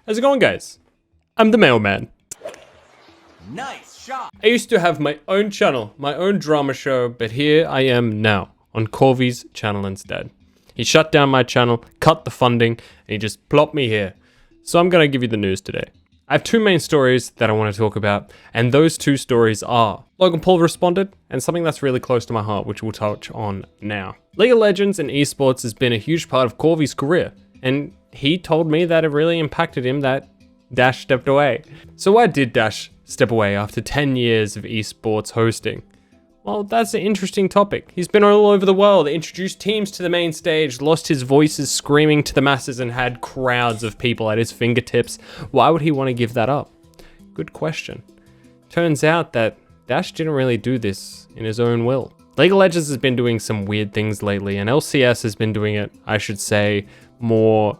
How's it going, guys? I'm the mailman. Nice shot! I used to have my own channel, my own drama show, but here I am now on Corvy's channel instead. He shut down my channel, cut the funding, and he just plopped me here. So I'm gonna give you the news today. I have two main stories that I want to talk about, and those two stories are Logan Paul responded, and something that's really close to my heart, which we'll touch on now. League of Legends and esports has been a huge part of Corvy's career, and he told me that it really impacted him that Dash stepped away. So why did Dash step away after 10 years of esports hosting? Well, that's an interesting topic. He's been all over the world, introduced teams to the main stage, lost his voices screaming to the masses, and had crowds of people at his fingertips. Why would he want to give that up? Good question. Turns out that Dash didn't really do this in his own will. League of Legends has been doing some weird things lately, and LCS has been doing it, I should say, more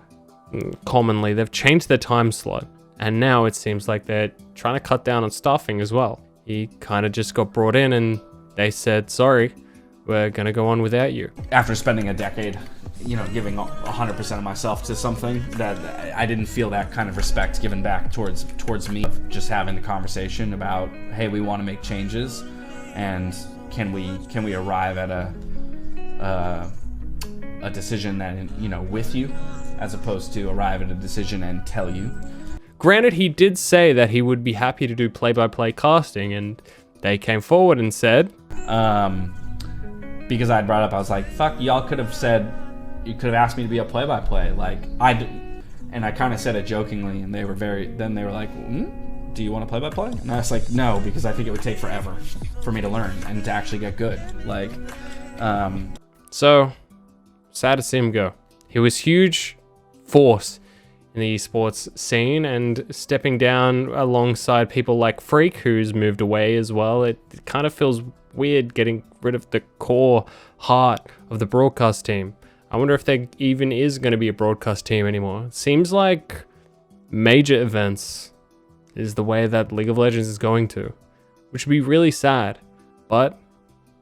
commonly. They've changed their time slot, and now it seems like they're trying to cut down on staffing as well. He kind of just got brought in and they said, sorry, we're going to go on without you. After spending a decade, giving 100% of myself to something that I didn't feel that kind of respect given back towards me. Just having the conversation about, hey, we want to make changes, and can we arrive at a decision that, with you, as opposed to arrive at a decision and tell you. Granted, he did say that he would be happy to do play-by-play casting, and they came forward and said, because I brought up, I was like, fuck, y'all could have said, you could have asked me to be a play-by-play. And I kind of said it jokingly, and they were like, do you want to play-by-play? And I was like, no, because I think it would take forever for me to learn and to actually get good. So, sad to see him go. He was huge force in the esports scene, and stepping down alongside people like Freak, who's moved away as well. It kind of feels weird getting rid of the core heart of the broadcast team. I wonder if there even is going to be a broadcast team anymore. It seems like major events is the way that League of Legends is going to, which would be really sad, but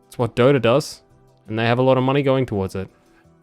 it's what Dota does, and they have a lot of money going towards it.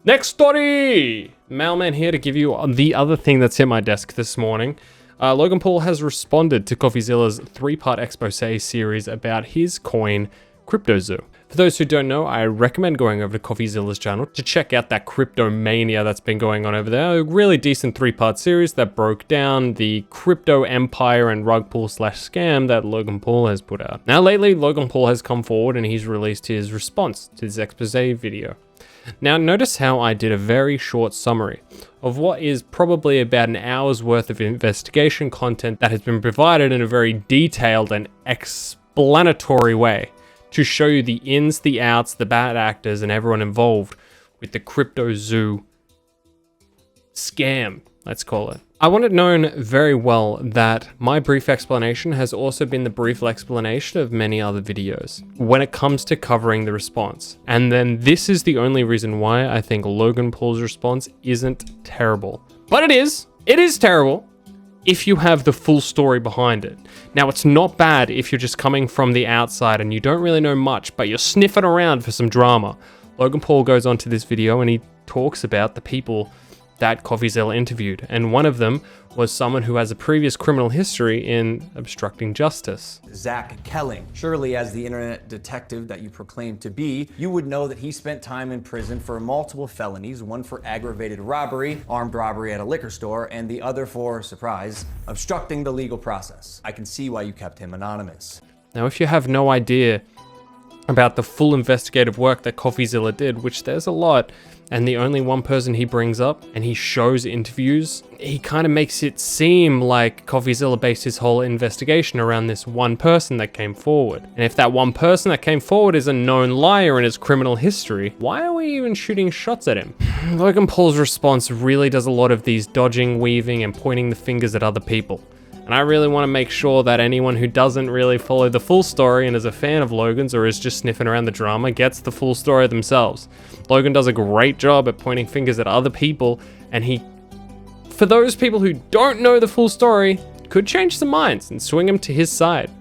Next story! Mailman here to give you the other thing that's hit my desk this morning. Logan Paul has responded to CoffeeZilla's 3-part expose series about his coin, CryptoZoo. For those who don't know, I recommend going over to CoffeeZilla's channel to check out that crypto mania that's been going on over there. A really decent 3-part series that broke down the crypto empire and rug pull / scam that Logan Paul has put out. Now lately, Logan Paul has come forward and he's released his response to this expose video. Now notice how I did a very short summary of what is probably about an hour's worth of investigation content that has been provided in a very detailed and explanatory way to show you the ins, the outs, the bad actors, and everyone involved with the CryptoZoo scam, let's call it. I want it known very well that my brief explanation has also been the brief explanation of many other videos when it comes to covering the response. And then this is the only reason why I think Logan Paul's response isn't terrible. But it is terrible if you have the full story behind it. Now, it's not bad if you're just coming from the outside and you don't really know much, but you're sniffing around for some drama. Logan Paul goes on to this video and he talks about the people that CoffeeZilla interviewed, and one of them was someone who has a previous criminal history in obstructing justice. Zach Kelling. Surely, as the internet detective that you proclaim to be, you would know that he spent time in prison for multiple felonies, one for aggravated robbery, armed robbery at a liquor store, and the other for, surprise, obstructing the legal process. I can see why you kept him anonymous. Now, if you have no idea about the full investigative work that CoffeeZilla did, which there's a lot, and the only one person he brings up and he shows interviews, he kind of makes it seem like CoffeeZilla based his whole investigation around this one person that came forward. And if that one person that came forward is a known liar in his criminal history, why are we even shooting shots at him? Logan Paul's response really does a lot of these dodging, weaving, and pointing the fingers at other people. And I really want to make sure that anyone who doesn't really follow the full story and is a fan of Logan's or is just sniffing around the drama gets the full story themselves. Logan does a great job at pointing fingers at other people, and he, for those people who don't know the full story, could change some minds and swing them to his side.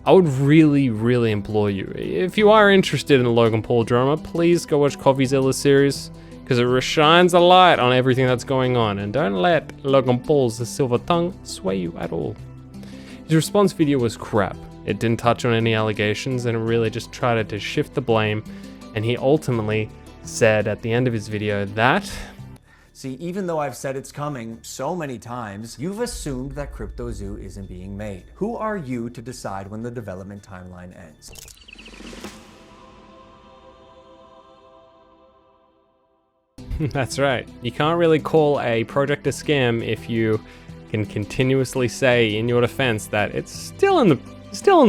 I would really, really implore you, if you are interested in the Logan Paul drama, please go watch CoffeeZilla's series, because it shines a light on everything that's going on, and don't let Logan Paul's silver tongue sway you at all. His response video was crap. It didn't touch on any allegations, and it really just tried to shift the blame, and he ultimately said at the end of his video that... See, even though I've said it's coming so many times, you've assumed that Crypto Zoo isn't being made. Who are you to decide when the development timeline ends? That's right. You can't really call a project a scam if you can continuously say in your defense that it's still in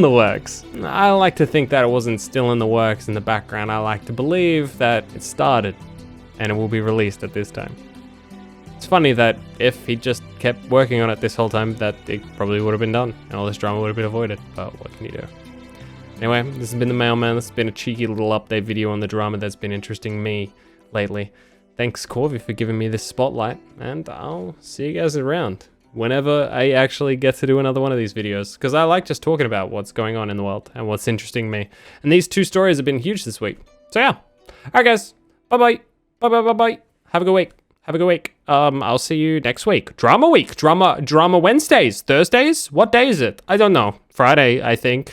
the works. I like to think that it wasn't still in the works in the background. I like to believe that it started and it will be released at this time. It's funny that if he just kept working on it this whole time, that it probably would have been done and all this drama would have been avoided, but what can you do? Anyway, this has been the Mailman. This has been a cheeky little update video on the drama that's been interesting me lately. Thanks, Corvy, for giving me this spotlight, and I'll see you guys around whenever I actually get to do another one of these videos, because I like just talking about what's going on in the world and what's interesting me. And these 2 stories have been huge this week. So yeah. Alright guys, bye-bye. Bye-bye. Have a good week. Have a good week. I'll see you next week. Drama week. Drama Wednesdays. Thursdays? What day is it? I don't know. Friday, I think.